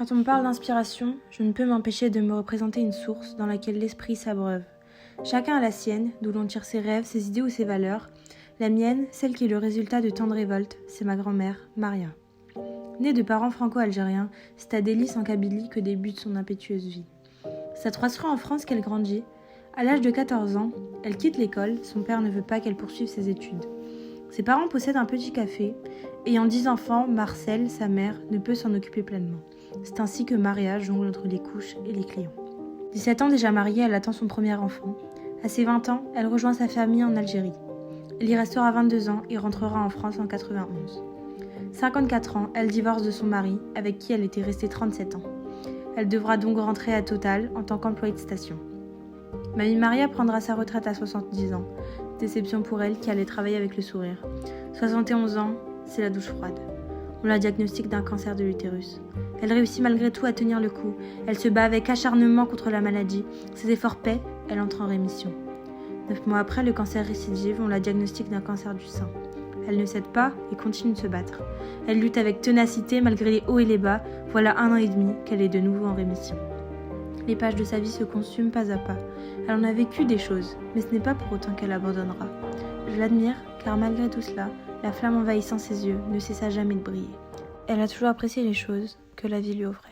Quand on me parle d'inspiration, je ne peux m'empêcher de me représenter une source dans laquelle l'esprit s'abreuve. Chacun a la sienne, d'où l'on tire ses rêves, ses idées ou ses valeurs. La mienne, celle qui est le résultat de tant de révoltes, c'est ma grand-mère, Maria. Née de parents franco-algériens, c'est à Délice en Kabylie que débute son impétueuse vie. C'est à Troisseron en France qu'elle grandit. À l'âge de 14 ans, elle quitte l'école, son père ne veut pas qu'elle poursuive ses études. Ses parents possèdent un petit café. Ayant 10 enfants, Marcel, sa mère, ne peut s'en occuper pleinement. C'est ainsi que Maria jongle entre les couches et les clients. 17 ans déjà mariée, elle attend son premier enfant. À ses 20 ans, elle rejoint sa famille en Algérie. Elle y restera 22 ans et rentrera en France en 91. 54 ans, elle divorce de son mari, avec qui elle était restée 37 ans. Elle devra donc rentrer à Total en tant qu'employée de station. Mamie Maria prendra sa retraite à 70 ans. Déception pour elle qui allait travailler avec le sourire. 71 ans, c'est la douche froide. On la diagnostique d'un cancer de l'utérus. Elle réussit malgré tout à tenir le coup. Elle se bat avec acharnement contre la maladie. Ses efforts paient, elle entre en rémission. 9 mois après, le cancer récidive, on la diagnostique d'un cancer du sein. Elle ne cède pas et continue de se battre. Elle lutte avec ténacité malgré les hauts et les bas. Voilà 1 an et demi qu'elle est de nouveau en rémission. Les pages de sa vie se consument pas à pas. Elle en a vécu des choses, mais ce n'est pas pour autant qu'elle abandonnera. Je l'admire, car malgré tout cela, la flamme envahissant ses yeux ne cessa jamais de briller. Elle a toujours apprécié les choses que la vie lui offrait.